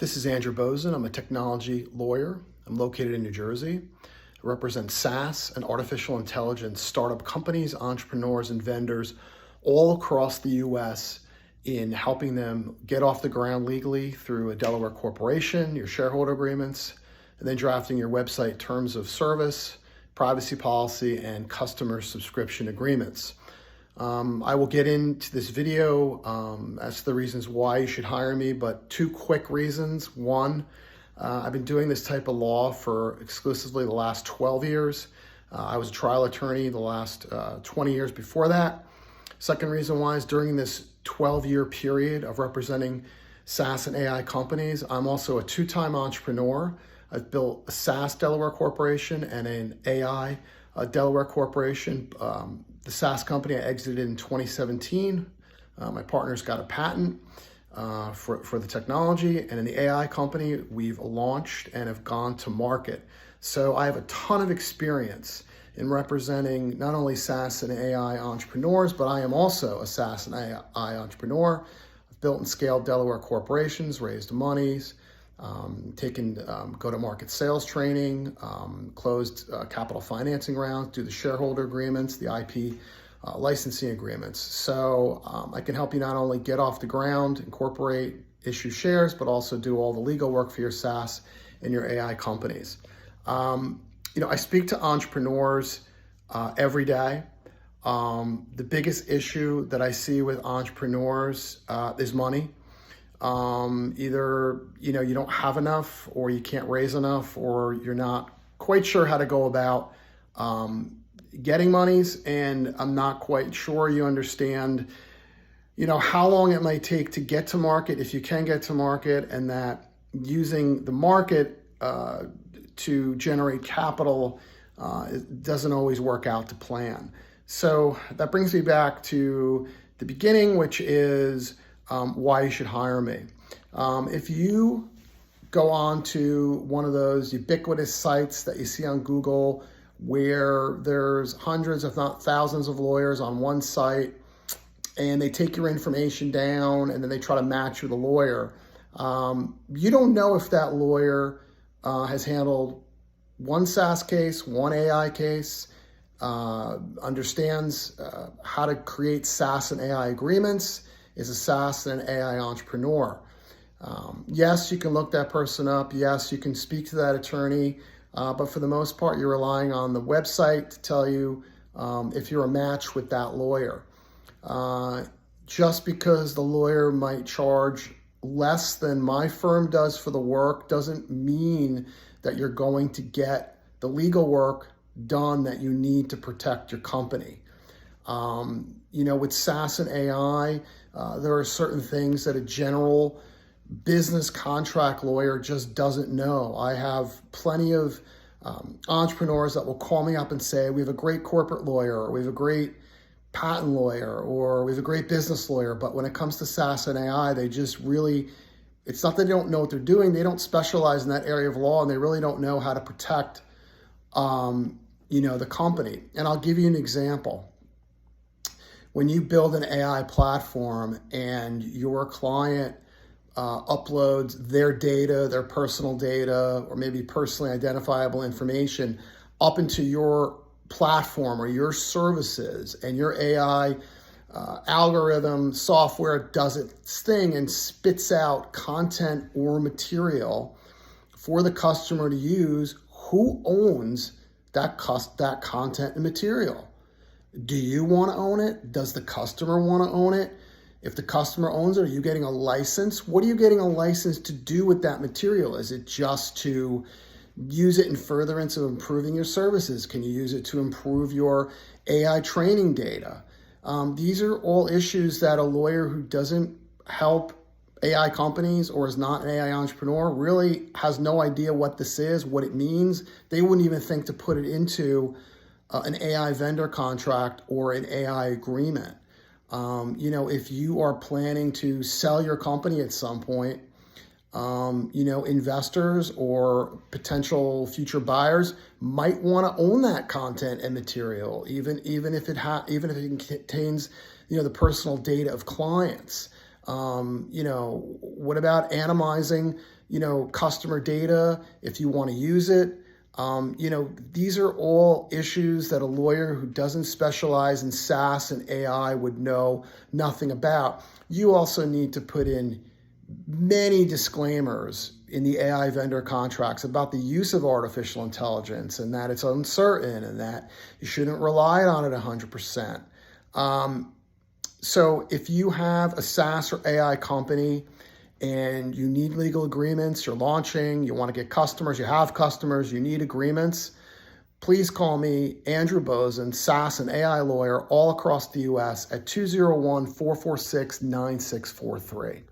This is Andrew Bosin. I'm a technology lawyer. I'm located in New Jersey. I represent SaaS and artificial intelligence startup companies, entrepreneurs, and vendors all across the U.S. in helping them get off the ground legally through a Delaware corporation, your shareholder agreements, and then drafting your website terms of service, privacy policy, and customer subscription agreements. I will get into this video as to the reasons why you should hire me, but two quick reasons. One, I've been doing this type of law for exclusively the last 12 years. I was a trial attorney the last 20 years before that. Second reason why is during this 12-year period of representing SaaS and AI companies, I'm also a two-time entrepreneur. I've built a SaaS Delaware corporation and an AI Delaware corporation. The SaaS company I exited in 2017. My partner's got a patent for the technology, and in the AI company, we've launched and have gone to market. So I have a ton of experience in representing not only SaaS and AI entrepreneurs, but I am also a SaaS and AI entrepreneur. I've built and scaled Delaware corporations, raised monies, taken go-to-market sales training, closed capital financing rounds, do the shareholder agreements, the IP licensing agreements. So I can help you not only get off the ground, incorporate, issue shares, but also do all the legal work for your SaaS and your AI companies. I speak to entrepreneurs every day. The biggest issue that I see with entrepreneurs is money. Either you don't have enough, or you can't raise enough, or you're not quite sure how to go about getting monies, and I'm not quite sure you understand how long it might take to get to market, if you can get to market, and that using the market to generate capital it doesn't always work out to plan. So that brings me back to the beginning, which is why you should hire me. If you go on to one of those ubiquitous sites that you see on Google where there's hundreds, if not thousands of lawyers on one site, and they take your information down and then they try to match you with a lawyer, you don't know if that lawyer has handled one SaaS case, one AI case, understands how to create SaaS and AI agreements, is a SaaS and AI entrepreneur. Yes, you can look that person up. Yes, you can speak to that attorney. But for the most part, you're relying on the website to tell you if you're a match with that lawyer. Just because the lawyer might charge less than my firm does for the work doesn't mean that you're going to get the legal work done that you need to protect your company. With SaaS and AI, there are certain things that a general business contract lawyer just doesn't know. I have plenty of entrepreneurs that will call me up and say, we have a great corporate lawyer, or we have a great patent lawyer, or we have a great business lawyer. But when it comes to SaaS and AI, they just really, it's not that they don't know what they're doing. They don't specialize in that area of law, and they really don't know how to protect, the company. And I'll give you an example. When you build an AI platform and your client uploads their data, their personal data, or maybe personally identifiable information up into your platform or your services, and your AI algorithm software does its thing and spits out content or material for the customer to use, who owns that content and material? Do you want to own it? Does the customer want to own it? If the customer owns it, are you getting a license? What are you getting a license to do with that material? Is it just to use it in furtherance of improving your services? Can you use it to improve your AI training data? These are all issues that a lawyer who doesn't help AI companies or is not an AI entrepreneur really has no idea what this is, what it means. They wouldn't even think to put it into an AI vendor contract or an AI agreement. If you are planning to sell your company at some point, investors or potential future buyers might want to own that content and material, even if it contains, the personal data of clients. What about anonymizing, customer data if you want to use it? These are all issues that a lawyer who doesn't specialize in SaaS and AI would know nothing about. You also need to put in many disclaimers in the AI vendor contracts about the use of artificial intelligence and that it's uncertain and that you shouldn't rely on it 100%. So if you have a SaaS or AI company and you need legal agreements, you're launching, you want to get customers, you have customers, you need agreements, please call me, Andrew Bosin, SaaS and AI lawyer all across the US at 201-446-9643.